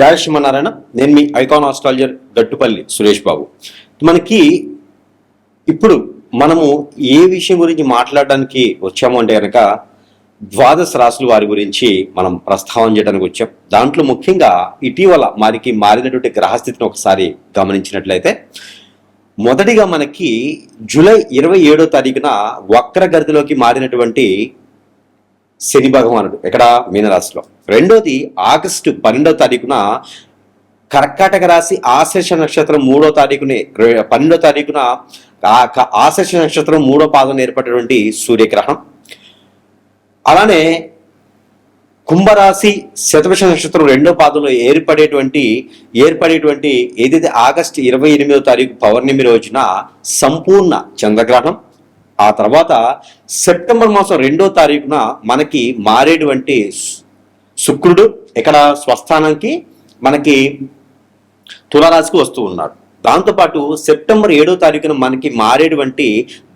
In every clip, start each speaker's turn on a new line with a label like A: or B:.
A: జయ శ్రీమన్నారాయణ. నేను మీ icon astrologer Gattupalli Suresh Babu. మనకి ఇప్పుడు మనము ఏ విషయం గురించి మాట్లాడడానికి వచ్చాము అంటే కనుక ద్వాదశ రాశుల వారి గురించి మనం ప్రస్తావన చేయడానికి వచ్చాం. దాంట్లో ముఖ్యంగా ఇటీవల మారినటువంటి గ్రహస్థితిని ఒకసారి గమనించినట్లయితే మొదటిగా మనకి జూలై 27వ తారీఖున వక్రగతిలోకి మారినటువంటి శని భగవానుడు ఇక్కడ మీనరాశిలో. రెండోది ఆగస్టు 12వ తారీఖున కర్కాటక రాశి ఆశ్లేష నక్షత్రం 3వ తారీఖుని 12వ తారీఖున ఆశ్లేష నక్షత్రం 3వ పాదం ఏర్పడినటువంటి సూర్యగ్రహణం. అలానే కుంభరాశి శతభిష నక్షత్రం 2వ పాదంలో ఏర్పడేటువంటి ఏదైతే ఆగస్టు 28వ తారీఖు పౌర్ణమి రోజున సంపూర్ణ చంద్రగ్రహణం. ఆ తర్వాత సెప్టెంబర్ మాసం 2వ తారీఖున మనకి మారేటువంటి శుక్రుడు ఇక్కడ స్వస్థానానికి మనకి తులారాశికి వస్తూ ఉన్నాడు. దాంతోపాటు సెప్టెంబర్ 7వ తారీఖున మనకి మారేటువంటి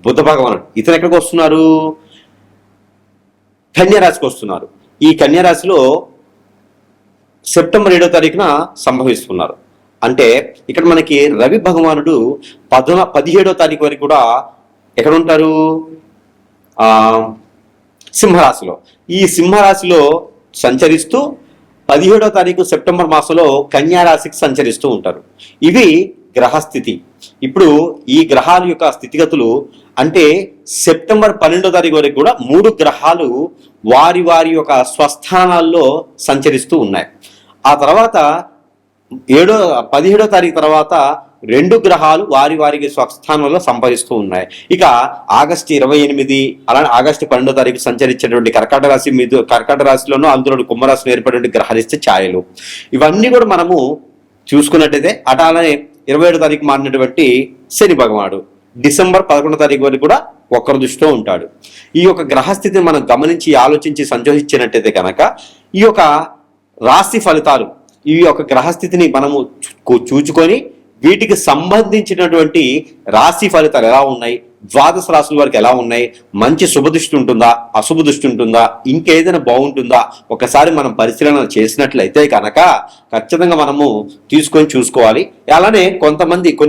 A: బుధ భగవానుడు ఇతను ఎక్కడికి వస్తున్నారు? కన్యారాశికి వస్తున్నారు. ఈ కన్యారాశిలో సెప్టెంబర్ 7వ తారీఖున సంభవిస్తున్నారు. అంటే ఇక్కడ మనకి రవి భగవానుడు 17వ తారీఖు వరకు కూడా ఎక్కడ ఉంటారు? సింహరాశిలో. ఈ సింహరాశిలో సంచరిస్తూ 17వ తారీఖు సెప్టెంబర్ మాసంలో కన్యారాశికి సంచరిస్తూ ఉంటారు. ఇవి గ్రహస్థితి. ఇప్పుడు ఈ గ్రహాల యొక్క స్థితిగతులు అంటే సెప్టెంబర్ 12వ తారీఖు వరకు కూడా 3 గ్రహాలు వారి యొక్క స్వస్థానాల్లో సంచరిస్తూ ఉన్నాయి. ఆ తర్వాత 17వ తారీఖు తర్వాత 2 గ్రహాలు వారికి స్వస్థానంలో సంభవిస్తూ ఉన్నాయి. ఇక ఆగస్టు 28 అలానే ఆగస్టు 12వ తారీఖు సంచరించేటువంటి కర్కాటక రాశిలోనూ అందులో కుంభరాశిలో ఏర్పడినటువంటి గ్రహరిష్ట ఛాయలు ఇవన్నీ కూడా మనము చూసుకున్నట్టయితే అలానే 27వ తారీఖు మారినటువంటి శని భగవానుడు డిసెంబర్ 11వ తారీఖు వరకు కూడా ఒక్కరి దృష్టిలో ఉంటాడు. ఈ యొక్క గ్రహస్థితిని మనం గమనించి ఆలోచించి సంచోహించినట్టయితే కనుక ఈ యొక్క రాశి ఫలితాలు ఈ యొక్క గ్రహస్థితిని మనము చూచుకొని వీటికి సంబంధించినటువంటి రాశి ఫలితాలు ఎలా ఉన్నాయి, ద్వాదశ రాశుల వరకు ఎలా ఉన్నాయి, మంచి శుభదృష్టి ఉంటుందా, అశుభ దృష్టి ఉంటుందా, ఇంకేదైనా బాగుంటుందా ఒకసారి మనం పరిశీలన చేసినట్లయితే కనుక ఖచ్చితంగా మనము తీసుకొని చూసుకోవాలి. అలానే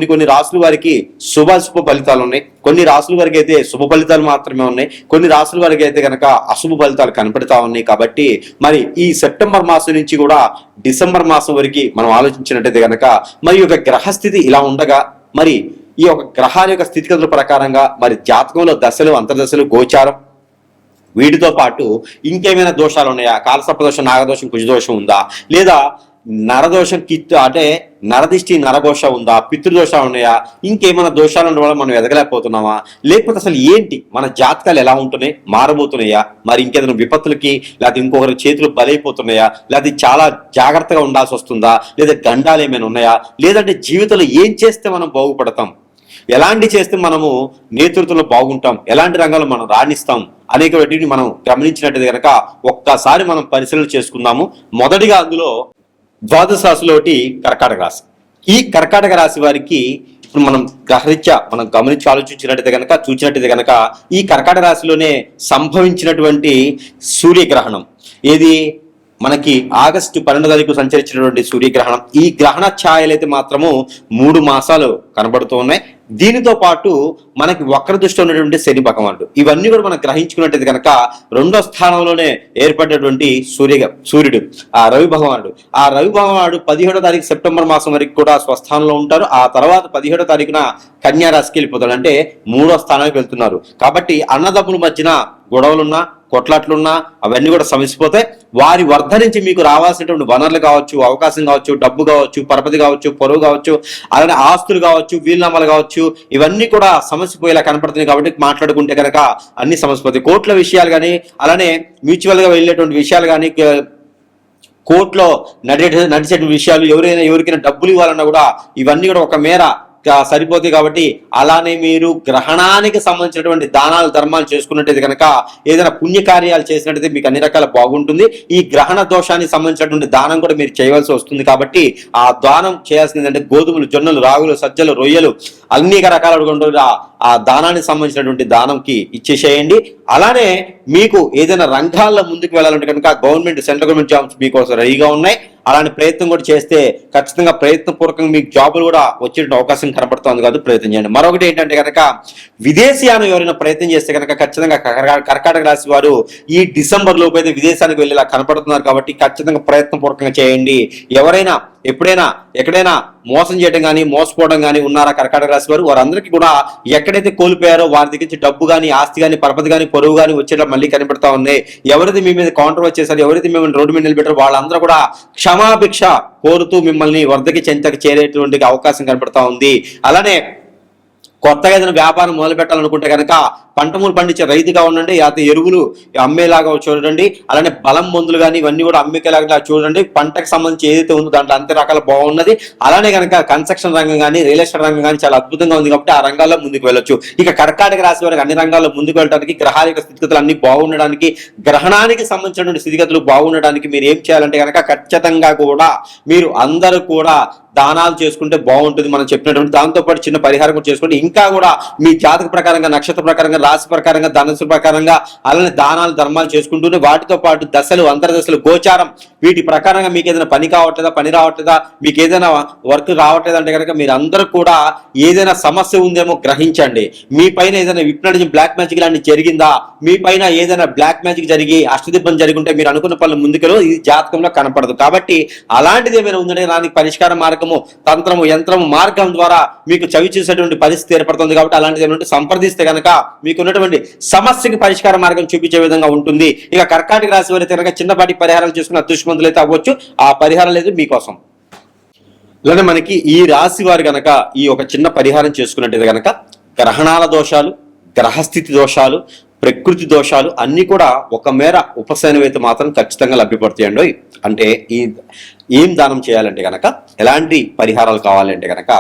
A: కొన్ని రాశుల వారికి శుభాశుభ ఫలితాలు ఉన్నాయి, కొన్ని రాశుల వరకు అయితే శుభ ఫలితాలు మాత్రమే ఉన్నాయి, కొన్ని రాశుల వరకు అయితే కనుక అశుభ ఫలితాలు కనపడతా ఉన్నాయి. కాబట్టి మరి ఈ సెప్టెంబర్ మాసం నుంచి కూడా డిసెంబర్ మాసం వరకు మనం ఆలోచించినట్టయితే కనుక మరి యొక్క గ్రహస్థితి ఇలా ఉండగా మరి ఈ యొక్క గ్రహాల యొక్క స్థితిగతుల ప్రకారంగా మరి జాతకంలో దశలు, అంతర్దశలు, గోచారం వీటితో పాటు ఇంకేమైనా దోషాలు ఉన్నాయా? కాలసర్పదోషం, నాగదోషం, కుజదోషం ఉందా, లేదా నరదోషం అంటే నరదిష్టి, నరఘోష ఉందా, పితృదోషాలు ఉన్నాయా, ఇంకేమైనా దోషాలు ఉండడం వల్ల మనం ఎదగలేకపోతున్నామా, లేకపోతే అసలు ఏంటి మన జాతకాలు ఎలా ఉంటున్నాయి, మారబోతున్నాయా, మరి ఇంకేదైనా విపత్తులకి లేకపోతే ఇంకొకరి చేతులు బలైపోతున్నాయా, లేకపోతే చాలా జాగ్రత్తగా ఉండాల్సి వస్తుందా, లేదా గండాలు ఏమైనా ఉన్నాయా, లేదంటే జీవితంలో ఏం చేస్తే మనం బాగుపడతాం, ఎలాంటి చేస్తే మనము నేతృత్వంలో బాగుంటాం, ఎలాంటి రంగాల్లో మనం రాణిస్తాం అనేక వాటిని మనం గమనించినట్టు కనుక ఒక్కసారి మనం పరిశీలన చేసుకుందాము. మొదటిగా అందులో ద్వాదశ రాశిలో కర్కాటక రాశి. ఈ కర్కాటక రాశి వారికి ఇప్పుడు మనం గ్రహరీత్యా మనం గమనించి చూసినట్టయితే కనుక ఈ కర్కాటక రాశిలోనే సంభవించినటువంటి సూర్యగ్రహణం ఏది మనకి ఆగస్టు 12వ తారీఖు సంచరించినటువంటి సూర్యగ్రహణం. ఈ గ్రహణ ఛాయలైతే మాత్రము 3 మాసాలు కనబడుతూ ఉన్నాయి. దీనితో పాటు మనకి వక్ర దృష్టి ఉన్నటువంటి శని భగవానుడు ఇవన్నీ కూడా మనం గ్రహించుకున్నట్టయితే కనుక 2వ స్థానంలోనే ఏర్పడినటువంటి సూర్యుడు ఆ రవి భగవానుడు. ఆ రవి భగవానుడు 17వ తారీఖు సెప్టెంబర్ మాసం వరకు కూడా స్వస్థానంలో ఉంటారు. ఆ తర్వాత 17వ తారీఖున కన్యా రాశికి వెళ్ళిపోతారు, అంటే 3వ స్థానానికి వెళ్తున్నారు. కాబట్టి అన్నదమ్ముల మధ్యన గొడవలున్నా, కొట్లాట్లున్నా అవన్నీ కూడా సమసిపోతాయి. వారి వర్ధ నుంచి మీకు రావాల్సినటువంటి వనరులు కావచ్చు, అవకాశం కావచ్చు, డబ్బు కావచ్చు, పరపతి కావచ్చు, పొరుగు కావచ్చు, అలానే ఆస్తులు కావచ్చు, వీలునామాలు కావచ్చు, ఇవన్నీ కూడా సమసిపోయేలా కనపడుతున్నాయి. కాబట్టి మాట్లాడుకుంటే కనుక అన్ని సమసిపోతాయి. కోర్టుల విషయాలు కానీ, అలానే మ్యూచువల్ గా వెళ్ళేటువంటి విషయాలు కానీ, కోర్టులో నడిచేటువంటి విషయాలు, ఎవరికైనా డబ్బులు ఇవ్వాలన్నా కూడా ఇవన్నీ కూడా ఒక మేర సరిపోతాయి. కాబట్టి అలానే మీరు గ్రహణానికి సంబంధించినటువంటి దానాలు, ధర్మాలు చేసుకున్నట్టయితే కనుక ఏదైనా పుణ్యకార్యాలు చేసినట్టయితే మీకు అన్ని రకాల బాగుంటుంది. ఈ గ్రహణ దోషానికి సంబంధించినటువంటి దానం కూడా మీరు చేయవలసి వస్తుంది. కాబట్టి ఆ దానం చేయాల్సింది అంటే గోధుమలు, జొన్నలు, రాగులు, సజ్జలు, రొయ్యలు అనేక రకాల ఆ దానానికి సంబంధించినటువంటి దానంకి ఇచ్చేసేయండి. అలానే మీకు ఏదైనా రంగాల్లో ముందుకు వెళ్ళాలంటే కనుక గవర్నమెంట్, సెంట్రల్ గవర్నమెంట్ జాబ్స్ మీకోసం రెడీగా ఉన్నాయి. అలాంటి ప్రయత్నం కూడా చేస్తే ఖచ్చితంగా ప్రయత్నపూర్వకంగా మీకు జాబులు కూడా వచ్చే అవకాశం కనపడుతుంది కాదు, ప్రయత్నం చేయండి. మరొకటి ఏంటంటే కనుక విదేశీయానం ఎవరైనా ప్రయత్నం చేస్తే కనుక ఖచ్చితంగా కర్కాటక రాశి వారు ఈ డిసెంబర్ లోపు అయితే విదేశానికి వెళ్ళేలా కనపడుతున్నారు. కాబట్టి ఖచ్చితంగా ప్రయత్నపూర్వకంగా చేయండి. ఎవరైనా ఎప్పుడైనా ఎక్కడైనా మోసం చేయడం కానీ మోసపోవడం కానీ ఉన్నారా కర్కాటక రాశి వారు, వారందరికీ కూడా ఎక్కడైతే కోల్పోయారో వారి దగ్గర నుంచి డబ్బు కానీ ఆస్తి కానీ పరపతి కానీ పొరుగు కానీ వచ్చేలా మళ్ళీ కనపడతా ఉన్నాయి. ఎవరైతే మీ మీద కౌంటర్ వచ్చేసారు, ఎవరైతే మిమ్మల్ని రోడ్డు మీద నిలబెట్టారో వాళ్ళందరూ కూడా క్షమాభిక్ష కోరుతూ మిమ్మల్ని వరదకి చెంతకు చేరేటువంటి అవకాశం కనపడతా ఉంది. అలానే కొత్తగా ఏదైనా వ్యాపారం మొదలు పెట్టాలనుకుంటే కనుక పంటమూలు పండించే రైతుగా ఉండండి, అయితే ఎరువులు అమ్మేలాగా చూడండి, అలానే బలం మందులు కానీ ఇవన్నీ కూడా అమ్మేలాగా చూడండి. పంటకు సంబంధించి ఏదైతే ఉందో దాంట్లో అంతే రకాల బాగున్నది. అలానే కనుక కన్స్ట్రక్షన్ రంగం కానీ రియల్ ఎస్టేట్ రంగం కానీ చాలా అద్భుతంగా ఉంది కాబట్టి ఆ రంగాల్లో ముందుకు వెళ్ళొచ్చు. ఇక కర్కాటక రాశి వారికి అన్ని రంగాల్లో ముందుకు వెళ్ళడానికి, గ్రహాల యొక్క స్థితిగతులు అన్ని బాగుండడానికి, గ్రహణానికి సంబంధించినటువంటి స్థితిగతులు బాగుండడానికి మీరు ఏం చేయాలంటే కనుక ఖచ్చితంగా కూడా మీరు అందరూ కూడా దానాలు చేసుకుంటే బాగుంటుంది. మనం చెప్పినటువంటి దాంతోపాటు చిన్న పరిహారం కూడా చేసుకుంటే ఇంకా కూడా మీ జాతక ప్రకారంగా, నక్షత్ర ప్రకారంగా, రాశి ప్రకారంగా, ధనస్సు ప్రకారంగా అలానే దానాలు ధర్మాలు చేసుకుంటూనే వాటితో పాటు దశలు, అంతర్దశలు, గోచారం వీటి ప్రకారంగా మీకు ఏదైనా పని కావట్లేదా, పని రావట్లేదా, మీకు ఏదైనా వర్క్ రావట్లేదు అంటే కనుక మీరు అందరూ కూడా ఏదైనా సమస్య ఉందేమో గ్రహించండి. మీ పైన ఏదైనా హిప్నోటిజం, బ్లాక్ మ్యాజిక్ లాంటివి జరిగిందా, మీ పైన ఏదైనా బ్లాక్ మ్యాజిక్ జరిగి అష్టదిబ్బం జరిగి ఉంటే మీరు అనుకున్న పనులు ముందుకెళ్ళి ఇది జాతకంలో కనపడదు. కాబట్టి అలాంటిది ఏమైనా ఉందంటే దానికి పరిష్కార మార్గము, తంత్రము, యంత్రము మార్గం ద్వారా మీకు చవి చూసేటువంటి పరిస్థితి ఏర్పడుతుంది. కాబట్టి అలాంటిది ఏమంటే సంప్రదిస్తే కనుక మీకు ఉన్నటువంటి సమస్యకి పరిష్కార మార్గం చూపించే విధంగా ఉంటుంది. ఇక కర్కాటక రాశి వారి కనుక చిన్నపాటి పరిహారాలు చేసుకుని అదృష్టవంతులు అయితే అవ్వచ్చు. ఆ పరిహారం లేదు మీకోసం. అలానే మనకి ఈ రాశి వారు కనుక ఈ ఒక చిన్న పరిహారం చేసుకున్నట్టయితే కనుక గ్రహణాల దోషాలు, గ్రహస్థితి దోషాలు, ప్రకృతి దోషాలు అన్ని కూడా ఒక మేర ఉపశమనం అయితే మాత్రం ఖచ్చితంగా లభ్యపడతాయండి. అంటే ఈ ఏం దానం చేయాలంటే కనుక, ఎలాంటి పరిహారాలు కావాలంటే కనుక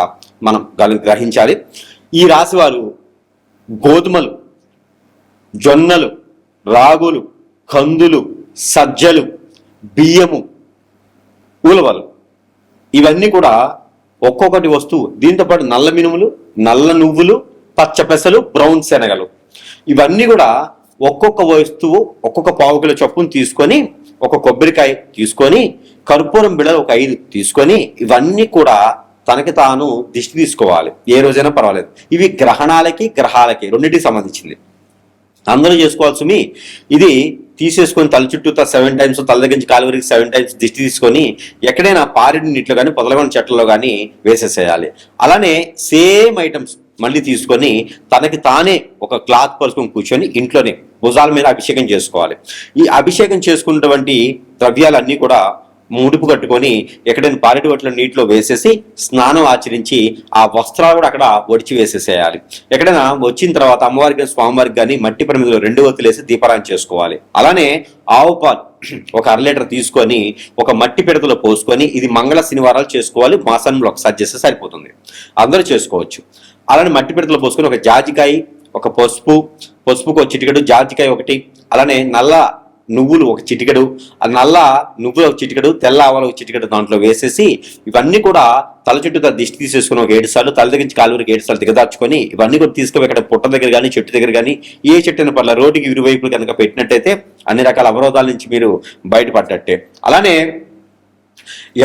A: మనం గ్రహించాలి. ఈ రాశి వారు గోధుమలు, జొన్నలు, రాగులు, కందులు, సజ్జలు, బియ్యము, ఉలవలు ఇవన్నీ కూడా ఒక్కొక్కటి వస్తువు, దీంతో పాటు నల్ల మినుములు, నల్ల నువ్వులు, పచ్చ పెసలు, బ్రౌన్ శనగలు ఇవన్నీ కూడా ఒక్కొక్క వస్తువు ఒక్కొక్క పావు కిలో చొప్పున తీసుకొని, ఒక కొబ్బరికాయ తీసుకొని, కర్పూరం బిళ్ళలు ఒక 5 తీసుకొని ఇవన్నీ కూడా తనకి తాను దిష్టి తీసుకోవాలి. ఏ రోజైనా పర్వాలేదు. ఇవి గ్రహణాలకి గ్రహాలకి రెండింటికి సంబంధించింది. అందరూ చేసుకోవాల్సి ఇది తీసేసుకొని తల చుట్టూ 7 టైమ్స్, తల దగ్గర నుంచి కాలు వరకు 7 టైమ్స్ దిష్టి తీసుకొని ఎక్కడైనా పారిడి నీటిలో కానీ పొదలగొండ చెట్లలో కానీ వేసేసేయాలి. అలానే సేమ్ ఐటమ్స్ మళ్ళీ తీసుకొని తనకి తానే ఒక క్లాత్ పరుచుకొని కూర్చొని ఇంట్లోనే భుజాల మీద అభిషేకం చేసుకోవాలి. ఈ అభిషేకం చేసుకున్నటువంటి ద్రవ్యాలన్నీ కూడా ముడుపు కట్టుకొని ఎక్కడైనా పారెటి వట్ల నీటిలో వేసేసి స్నానం ఆచరించి ఆ వస్త్రాలు కూడా అక్కడ ఒడిచి వేసేసేయాలి. ఎక్కడైనా వచ్చిన తర్వాత అమ్మవారికి స్వామివారికి కానీ మట్టి ప్రమిదలో 2 ఒత్తులేసి దీపారాయణ చేసుకోవాలి. అలానే ఆవు పాలు ఒక 1/2 లీటర్ తీసుకొని ఒక మట్టి పిడతలో పోసుకొని, ఇది మంగళ శనివారాలు చేసుకోవాలి. మాసంలో ఒకసారి చేస్తే సరిపోతుంది, అందరూ చేసుకోవచ్చు. అలానే మట్టి పిడతలో పోసుకొని ఒక జాజికాయ, ఒక పసుపుకు ఒక చిటికెడు, జాజికాయ ఒకటి, అలానే నల్ల నువ్వులు ఒక చిటికెడు, ఆ నల్ల నువ్వులు ఒక చిటికెడు, తెల్ల ఆవాలు ఒక చిటికెడు దాంట్లో వేసేసి ఇవన్నీ కూడా తల చుట్టూ దిష్టి తీసేసుకుని ఒక 7 సార్లు, తల దగ్గర నుంచి కాలు వరకు 7 సార్లు దిగదార్చుకొని ఇవన్నీ కూడా తీసుకుని ఇక్కడ పుట్ట దగ్గర కానీ చెట్టు దగ్గర కానీ ఏ చెట్టు అయిన పర్ల రోడ్డుకి ఇరువైపులు కనుక పెట్టినట్టయితే అన్ని రకాల అవరోధాల నుంచి మీరు బయటపడ్డట్టే. అలానే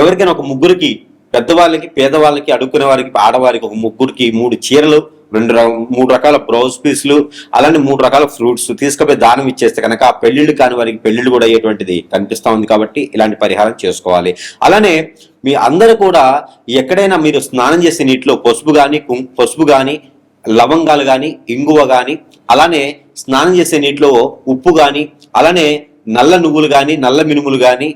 A: ఎవరికైనా ఒక ముగ్గురికి, పెద్దవాళ్ళకి, పేదవాళ్ళకి, అడుక్కునే వారికి, ఆడవారికి ఒక ముగ్గురికి 3 చీరలు, 3 రకాల బ్రౌజ్ పీసులు, అలానే 3 రకాల ఫ్రూట్స్ తీసుకుపోయి దానం ఇచ్చేస్తే కనుక పెళ్లిళ్ళు కాని వారికి పెళ్లిళ్ళు కూడా అయ్యేటువంటిది కనిపిస్తా ఉంది. కాబట్టి ఇలాంటి పరిహారం చేసుకోవాలి. అలానే మీ అందరూ కూడా ఎక్కడైనా మీరు స్నానం చేసే నీటిలో పసుపు కానీ లవంగాలు కానీ, ఇంగువ కానీ, అలానే స్నానం చేసే నీటిలో ఉప్పు కానీ, అలానే నల్ల నువ్వులు కానీ, నల్ల మినుములు కానీ,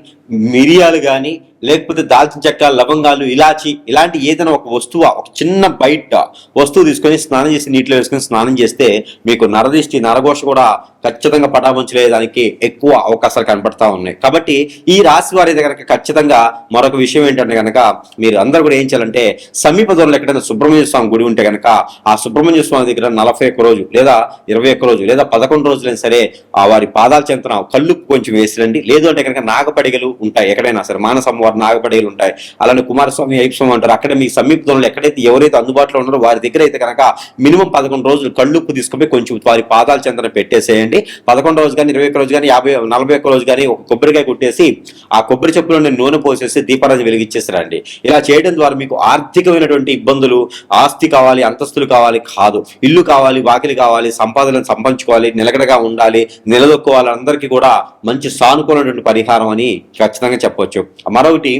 A: మిరియాలు కానీ, లేకపోతే దాల్చిన చెక్క, లవంగాలు, ఇలాచి ఇలాంటి ఏదైనా ఒక వస్తువు, ఒక చిన్న బయట వస్తువు తీసుకొని స్నానం చేసి నీటిలో వేసుకొని స్నానం చేస్తే మీకు నరదిష్టి, నరఘోష కూడా ఖచ్చితంగా పటాపంచలేదానికి ఎక్కువ అవకాశాలు కనపడతా ఉన్నాయి. కాబట్టి ఈ రాశి వారి దగ్గర ఖచ్చితంగా మరొక విషయం ఏంటంటే కనుక మీరు అందరూ కూడా ఏం చేయాలంటే సమీప దూరంలో ఎక్కడైనా సుబ్రహ్మణ్య స్వామి గుడి ఉంటే కనుక ఆ సుబ్రహ్మణ్య స్వామి దగ్గర 41 రోజు లేదా 21 రోజు లేదా 11 రోజులైనా సరే ఆ వారి పాదాల చెంతన కళ్ళు కొంచెం వేసిరండి. లేదు అంటే కనుక నాగపడిగలు ఉంటాయి ఎక్కడైనా సరే, మానస అమ్మవారి వారు నాగపడేలు ఉంటాయి. అలానే కుమారస్వామి అయ్యప్ప స్వామి అంటారు. అక్కడ మీ సమీపంలో ఎక్కడైతే ఎవరైతే అందుబాటులో ఉన్నారో వారి దగ్గర అయితే కనుక మినిమం 11 రోజులు కళ్ళుప్పు తీసుకుని కొంచెం వారి పాదాల చెంతన పెట్టేసేయండి. 11 రోజు కానీ 21 రోజు కానీ 41 రోజు కానీ ఒక కొబ్బరికాయ కొట్టేసి ఆ కొబ్బరి చెప్పులో నూనె పోసేసి దీపారాధన వెలిగించేసారండి. ఇలా చేయడం ద్వారా మీకు ఆర్థికమైనటువంటి ఇబ్బందులు, ఆస్తి కావాలి, అంతస్తులు కావాలి కాదు, ఇల్లు కావాలి, వాకిలి కావాలి, సంపాదనను సంపాదించుకోవాలి, నిలకడగా ఉండాలి, నిలదొక్కోవాలి, అందరికీ కూడా మంచి సానుకూలమైనటువంటి పరిహారం అని ఖచ్చితంగా చెప్పవచ్చు. మరొకటి,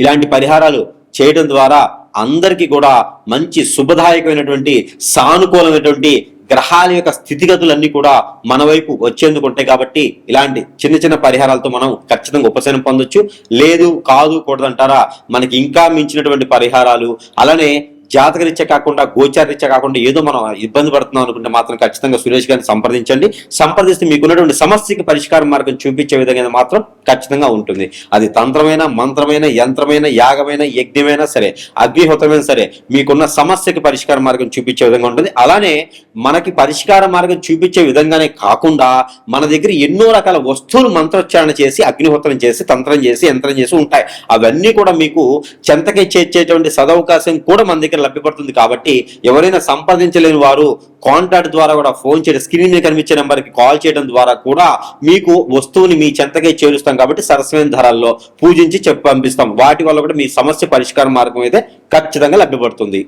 A: ఇలాంటి పరిహారాలు చేయడం ద్వారా అందరికీ కూడా మంచి శుభదాయకమైనటువంటి సానుకూలమైనటువంటి గ్రహాల యొక్క స్థితిగతులన్నీ కూడా మన వైపు వచ్చేందుకు ఉంటాయి. కాబట్టి ఇలాంటి చిన్న చిన్న పరిహారాలతో మనం ఖచ్చితంగా ఉపశమనం పొందొచ్చు. లేదు కాదు కూడదంటారా, మనకి ఇంకా మించినటువంటి పరిహారాలు, అలానే జాతకరీత్యా కాకుండా గోచారరీత్యా కాకుండా ఏదో మనం ఇబ్బంది పడుతున్నాం అనుకుంటే మాత్రం ఖచ్చితంగా సురేష్ గారిని సంప్రదించండి. సంప్రదిస్తే మీకున్నటువంటి సమస్యకి పరిష్కార మార్గం చూపించే విధంగా మాత్రం ఖచ్చితంగా ఉంటుంది. అది తంత్రమైన, మంత్రమైన, యంత్రమైన, యాగమైన, యజ్ఞమైనా సరే, అగ్నిహోత్రమైనా సరే, మీకున్న సమస్యకి పరిష్కార మార్గం చూపించే విధంగా ఉంటుంది. అలానే మనకి పరిష్కార మార్గం చూపించే విధంగానే కాకుండా మన దగ్గర ఎన్నో రకాల వస్తువులు మంత్రోచ్చారణ చేసి, అగ్నిహోత్రం చేసి, తంత్రం చేసి, యంత్రం చేసి ఉంటాయి. అవన్నీ కూడా మీకు చెంతకి చేర్చేటువంటి సదవకాశం కూడా మన దగ్గర లభ్యపడుతుంది. కాబట్టి ఎవరైనా సంపాదించలేని వారు కాంటాక్ట్ ద్వారా కూడా ఫోన్ చేయడం, స్క్రీన్ మీద కనిపించే నెంబర్కి కాల్ చేయడం ద్వారా కూడా మీకు వస్తువుని మీ చెంతకే చేరుస్తాం. కాబట్టి సరసమైన ధరల్లో పూజించి చెప్పి పంపిస్తాం. వాటి వల్ల కూడా మీ సమస్య పరిష్కార మార్గం అయితే ఖచ్చితంగా లభ్యపడుతుంది.